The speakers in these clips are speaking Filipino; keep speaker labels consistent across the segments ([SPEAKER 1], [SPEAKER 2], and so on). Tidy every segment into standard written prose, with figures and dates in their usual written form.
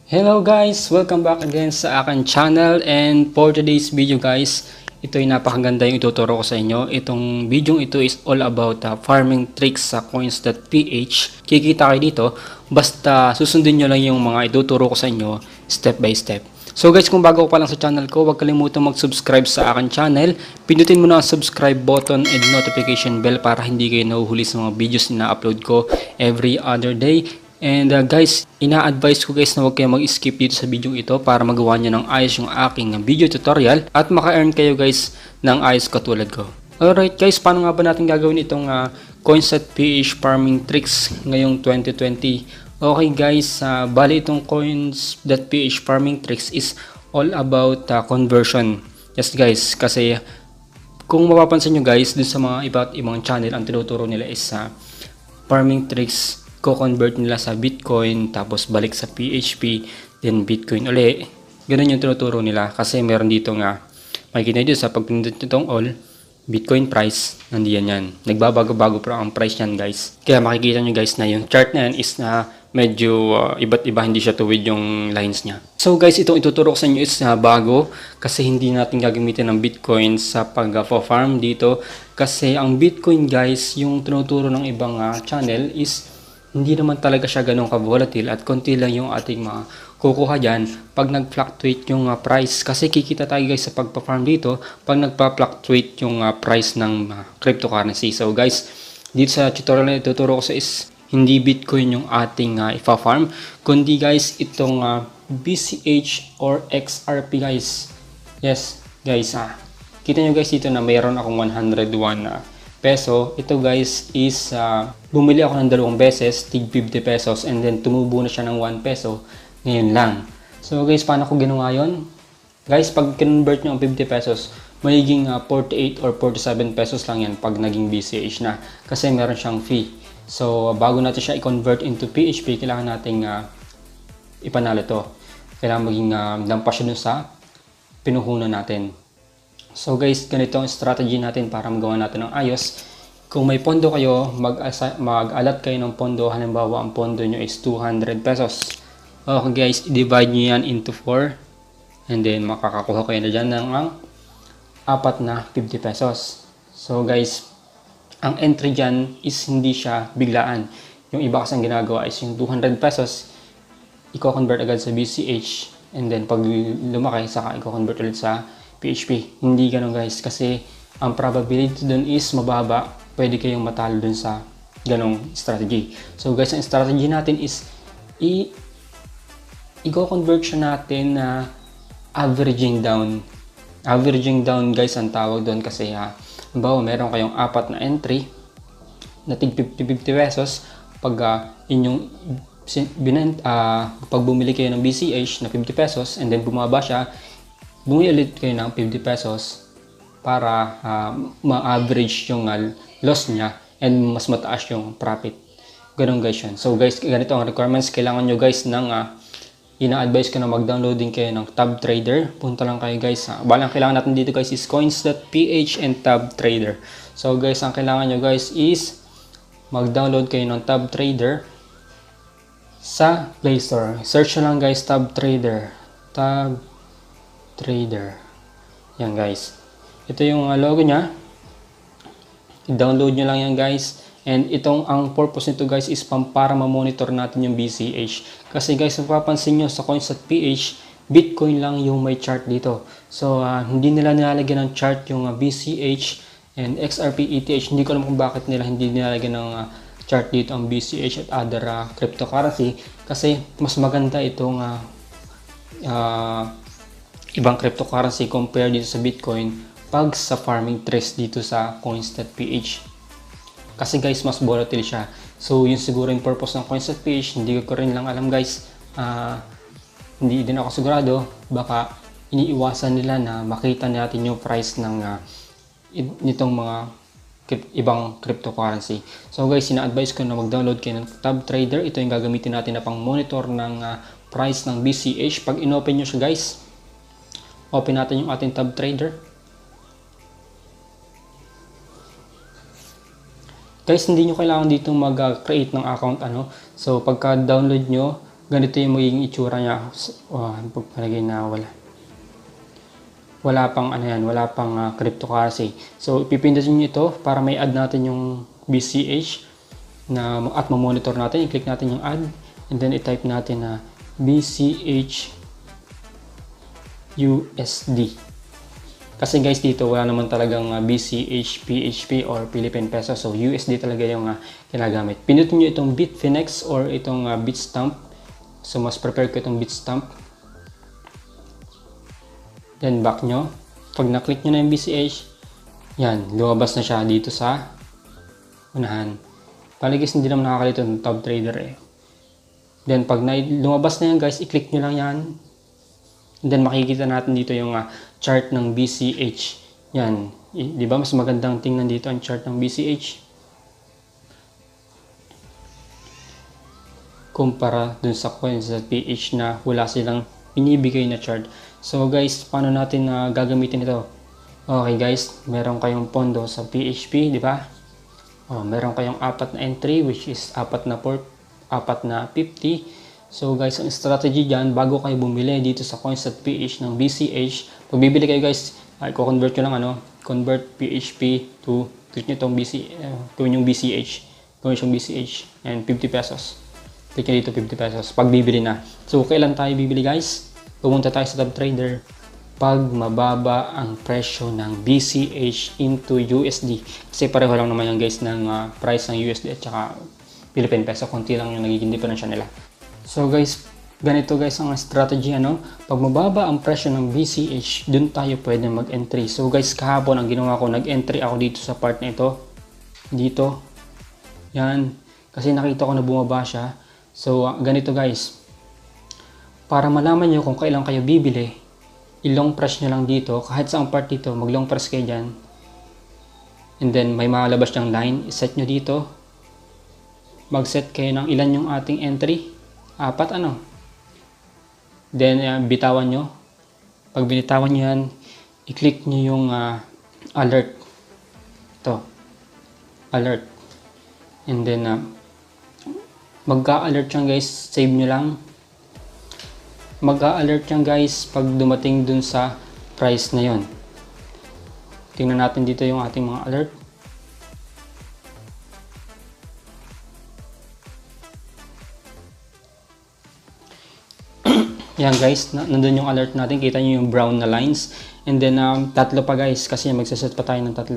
[SPEAKER 1] Hello guys! Welcome back again sa akin channel, and for today's video guys, ito ay napakaganda yung ituturo ko sa inyo. Itong video ito is all about farming tricks sa coins.ph. Kikita kayo dito, basta susundin nyo lang yung mga ituturo ko sa inyo step by step. So guys, kung bago ka pa lang sa channel ko, huwag kalimutan mag-subscribe sa akin channel. Pindutin mo na ang subscribe button and notification bell para hindi kayo nahuhuli sa mga videos na upload ko every other day. And guys, ina-advise ko guys na huwag kayo mag-skip dito sa video ito para magawa nyo ng ayos yung aking video tutorial at maka-earn kayo guys ng ayos katulad ko. Alright guys, paano nga ba natin gagawin itong coins.ph farming tricks ngayong 2020? Okay guys, bali itong coins.ph farming tricks is all about conversion. Yes guys, kasi kung mapapansin nyo guys, dun sa mga iba't ibang channel, ang tinuturo nila is farming tricks, ko-convert nila sa Bitcoin, tapos balik sa PHP, then Bitcoin uli. Ganun yung tinuturo nila kasi meron dito nga, makikita nyo dito sa pagpindot nitong all, Bitcoin price, nandiyan yan. Nagbabago-bago pero ang price yan guys. Kaya makikita nyo guys na yung chart na yan is na medyo iba't iba, hindi siya tuwid yung lines niya. So guys, itong ituturo ko sa inyo is bago kasi hindi natin gagamitin ng Bitcoin sa pag-farm dito. Kasi ang Bitcoin guys, yung tinuturo ng ibang channel is hindi naman talaga siya ganun ka-volatile at konti lang yung ating kukuha dyan pag nag-fluctuate yung price. Kasi kikita tayo guys sa pagpa-farm dito pag nagpa-fluctuate yung price ng cryptocurrency. So guys, dito sa tutorial na ituturo ko sa is hindi Bitcoin yung ating ipa-farm, kundi guys itong BCH or XRP guys. Yes guys, kita nyo guys dito na mayroon akong 101 peso. Ito guys is bumili ako ng 2 beses, tig 50 pesos, and then tumubo na siya ng 1 peso ngayon lang. So guys, paano ko ginawa yun? Guys, pag convert nyo ang 50 pesos, magiging 48 or 47 pesos lang yan pag naging BCH na, kasi meron siyang fee. So bago natin siya i-convert into PHP, kailangan nating ipanalo to. Kailangan maging lampas siya dun sa pinuhunan natin. So guys, ganito ang strategy natin para magawa natin ng ayos. Kung may pondo kayo, mag-alat kayo ng pondo. Halimbawa, ang pondo nyo is 200 pesos. Okay guys, i-divide nyo yan into 4. And then, makakakuha kayo na dyan ng 4 na 50 pesos. So guys, ang entry dyan is hindi siya biglaan. Yung iba kasi ang ginagawa is yung 200 pesos, i-convert agad sa BCH. And then, pag lumaki, saka i-convert ulit sa PHP. Hindi ganun guys, kasi ang probability dun is mababa. Pwede kayong matalo dun sa ganong strategy. So guys, ang strategy natin is i-convert siya natin na averaging down. Averaging down guys ang tawag doon kasi halimbawa meron kayong 4 na entry na tig 50 pesos. Pag inyong pag bumili kayo ng BCH na 50 pesos and then bumaba siya, bumili ulit kayo ng 50 pesos para ma-average yung loss niya and mas mataas yung profit. Ganun guys yun. So guys, ganito ang requirements. Kailangan nyo guys ng ina-advise ko na mag-downloading kayo ng Tab Trader. Punta lang kayo guys. Balang kailangan natin dito guys is coins.ph and Tab Trader. So guys, ang kailangan nyo guys is mag-download kayo ng Tab Trader sa Play Store. Search nyo lang guys, Tab Trader. Tab Trader. Yan guys. Ito yung logo niya. I-download nyo lang yan guys. And itong ang purpose nito guys is para ma-monitor natin yung BCH. Kasi guys, mapapansin nyo sa coins.ph, Bitcoin lang yung may chart dito. So hindi nila nilalagyan ng chart yung BCH and XRP, ETH. Hindi ko alam kung bakit nila hindi nilalagyan ng chart dito ang BCH at other cryptocurrency. Kasi mas maganda itong ibang cryptocurrency compare dito sa Bitcoin pag sa farming tricks dito sa coins.ph. Kasi guys, mas volatile siya. So yun siguro yung purpose ng coins.ph. Hindi ko rin lang alam guys. Hindi din ako sigurado. Baka iniiwasan nila na makita natin yung price ng nitong mga ibang cryptocurrency. So guys, ina-advise ko na mag-download kayo ng Tab Trader. Ito yung gagamitin natin na pang monitor ng price ng BCH. Pag in-open nyo siya guys, open natin yung ating Tab Trader. Guys, hindi nyo kailangan dito mag-create ng account. So, pagka-download nyo, ganito yung magiging itsura niya. Pagpalagay na wala pang ano yan, wala pang cryptocurrency. So ipipindutin nyo ito para may add natin yung BCH at ma-monitor natin. I-click natin yung add and then i-type natin na BCH USD. Kasi guys, dito wala naman talagang BCH, PHP or Philippine Peso. So USD talaga yung ginagamit. Pindutin nyo itong Bitfinex or itong Bitstamp. So mas prepare ko itong Bitstamp. Then back nyo. Pag na-click nyo na yung BCH, yan, lumabas na siya dito sa unahan. Paligis hindi naman nakakalito ng top trader eh. Then pag lumabas na yan guys, i-click nyo lang yan. And then makikita natin dito yung chart ng BCH. Yan, di ba mas magandang tingnan dito ang chart ng BCH kumpara dun sa coins.ph na wala silang binibigay na chart. So guys, paano natin gagamitin ito? Okay guys, meron kayong pondo sa PHP, di ba? Meron kayong 4 na entry which is 4 na 50. So guys, ang strategy dyan, bago kayo bumili dito sa coins.ph ng BCH, pag bibili kayo guys, i-convert nyo lang convert PHP to, click nyo itong gawin yung BCH. Gawin yung BCH, and 50 pesos. Click nyo dito 50 pesos, pag bibili na. So kailan tayo bibili guys? Pumunta tayo sa top trader pag mababa ang presyo ng BCH into USD. Kasi pareho lang naman yan guys ng price ng USD at saka Philippine Peso. Konti lang yung nagiging diferensya nila. So guys, ganito guys ang strategy pag mababa ang presyo ng BCH, dun tayo pwede mag-entry. So guys, kahapon ang ginawa ko, nag-entry ako dito sa part na ito. Dito. Yan. Kasi nakita ko na bumaba siya. So ganito guys. Para malaman nyo kung kailan kayo bibili, i-long press nyo lang dito. Kahit sa part dito, mag-long press kayo dyan. And then may malabas niyang line. I-set nyo dito. Mag-set kayo ng ilan yung ating entry. 4 Then bitawan nyo. Pag binitawan nyo yan, i-click nyo yung alert. Ito. Alert. And then magka-alert yan guys. Save nyo lang. Mag-a-alert yan guys pag dumating dun sa price na yon. Tingnan natin dito yung ating mga alert. Yan guys, nandun yung alert natin. Kita nyo yung brown na lines. And then 3 pa guys kasi magsaset pa tayo ng 3.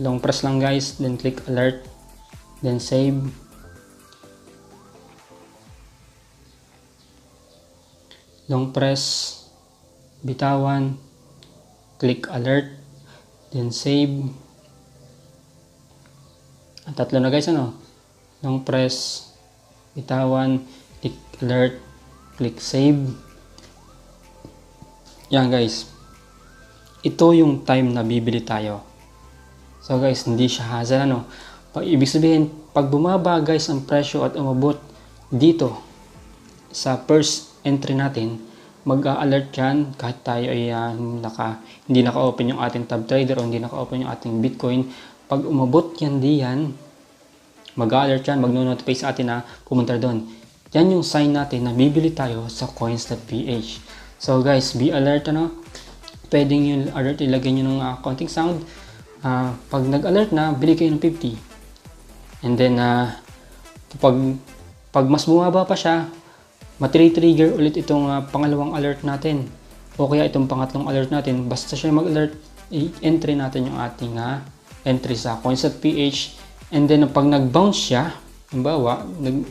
[SPEAKER 1] Long press lang guys, then click alert, then save. Long press, bitawan, click alert, then save. Ang 3 na guys long press, bitawan, click alert, click save. Yan guys, ito yung time na bibili tayo. So guys, hindi siya hassle ibig sabihin, pag bumaba guys ang presyo at umabot dito sa first entry natin, mag-a-alert yan kahit tayo ay hindi naka-open yung ating tab trader o hindi naka-open yung ating Bitcoin. Pag umabot yan diyan, mag-a-alert yan, mag-notify sa atin na pumunta doon. Yan yung sign natin na bibili tayo sa coins.ph. So guys, be alert pwedeng yung alert, ilagay nyo ng counting sound. Pag nag-alert na, bili kayo ng 50. And then pag mas bumaba pa siya, matri-trigger ulit itong pangalawang alert natin o kaya itong pangatlong alert natin. Basta siya mag-alert, i-entry natin yung ating entry sa coins.ph. And then pag nag-bounce siya, halimbawa,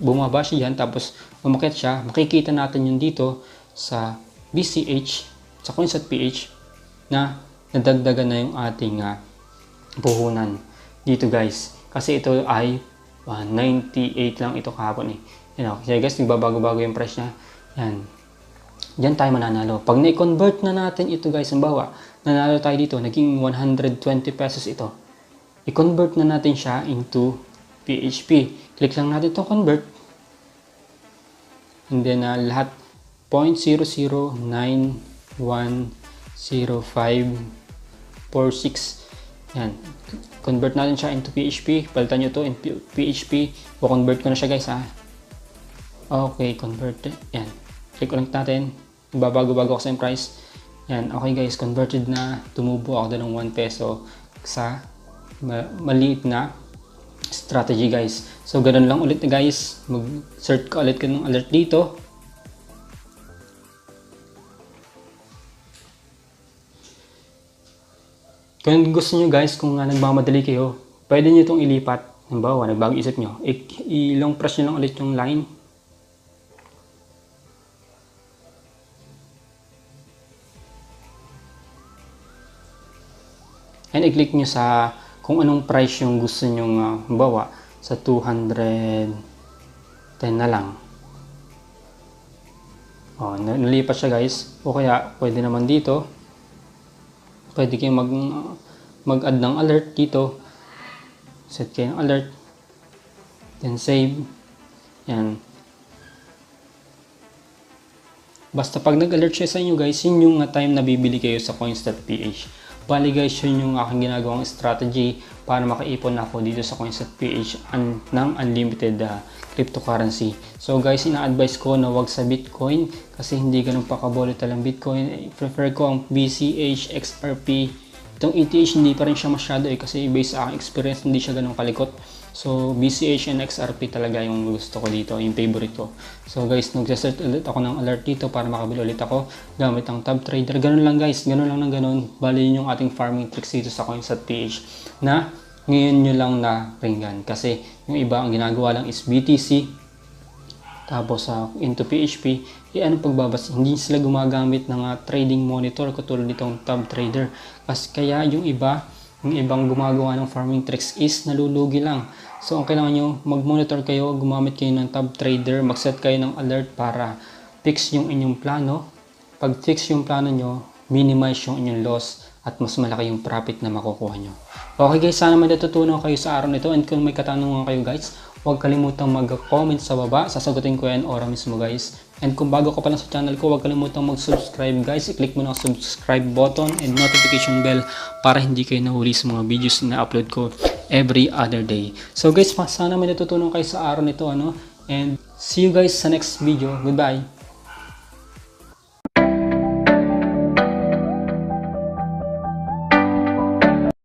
[SPEAKER 1] bumaba siya yan tapos umakyat siya, makikita natin yun dito sa BCH, sa coins.ph na nadagdagan na yung ating puhunan dito guys. Kasi ito ay 98 lang ito kahapon eh. Kaya guys, nagbabago-bago yung price niya. Yan. Diyan tayo mananalo. Pag na-convert na natin ito guys, halimbawa, nanalo tayo dito, naging 120 pesos ito. I-convert na natin siya into PHP. Click lang natin itong convert. And then lahat 0.00910546. Yan. Convert natin siya into PHP. Palitan nyo to in PHP. O-convert ko na siya guys Okay, converted. Yan. Click ulit natin. Babago-bago ako sa yung price. Yan. Okay guys, converted na. Tumubo ako doon ng 1 peso sa maliit na strategy guys. So, ganun lang ulit guys. Mag-search ka ulit ng alert dito. Kung gusto nyo guys, kung nagmamadali kayo, pwede nyo itong ilipat. Halimbawa, nagbago isip nyo. I-long press nyo lang ulit yung line. And i-click nyo sa kung anong price yung gusto nyo halimbawa, sa 210 na lang. O, nalipat siya guys. O kaya, pwede naman dito. Pwede kayo mag-add ng alert dito. Set kayo ng alert. Then save. Yan. Basta pag nag-alert siya sa inyo guys, yun yung time na bibili kayo sa coins.ph. Bali guys, yun yung aking ginagawang strategy para makaipon ako dito sa coins.ph ng unlimited cryptocurrency. So guys, ina-advise ko na wag sa Bitcoin kasi hindi ganun pa-kabolita lang Bitcoin. Prefer ko ang BCH, XRP. Itong ETH hindi pa rin siya masyado kasi based sa aking experience hindi siya ganun kalikot. So BCH and XRP talaga yung gusto ko dito, yung favorite ko. So guys, nag-set ulit ako ng alert dito para makabili ulit ako gamit ang tab trader. Ganun lang guys, ganun lang ng ganun. Bali yun yung ating farming tricks dito sa coins.ph na ngayon nyo lang na ringgan. Kasi yung iba ang ginagawa lang is BTC tapos into PHP, ano pagbabas, hindi sila gumagamit ng trading monitor katulad nitong tab trader. Kasi kaya yung ibang gumagawa ng farming tricks is nalulugi lang. So, ang kailangan nyo, mag-monitor kayo, gumamit kayo ng tab trader, mag-set kayo ng alert para fix yung inyong plano. Pag fix yung plano nyo, minimize yung inyong loss at mas malaki yung profit na makukuha nyo. Okay guys, sana may natutunan kayo sa araw nito, and kung may katanungan kayo guys, huwag kalimutang mag-comment sa baba. Sasagutin ko yan ora mismo guys. And kung bago ka pa lang sa channel ko, huwag kalimutang mag-subscribe guys. I-click mo na ang subscribe button and notification bell para hindi kayo nahuli sa mga videos na upload ko every other day. So guys, sana may natutunan kayo sa araw nito. And see you guys sa next video. Goodbye!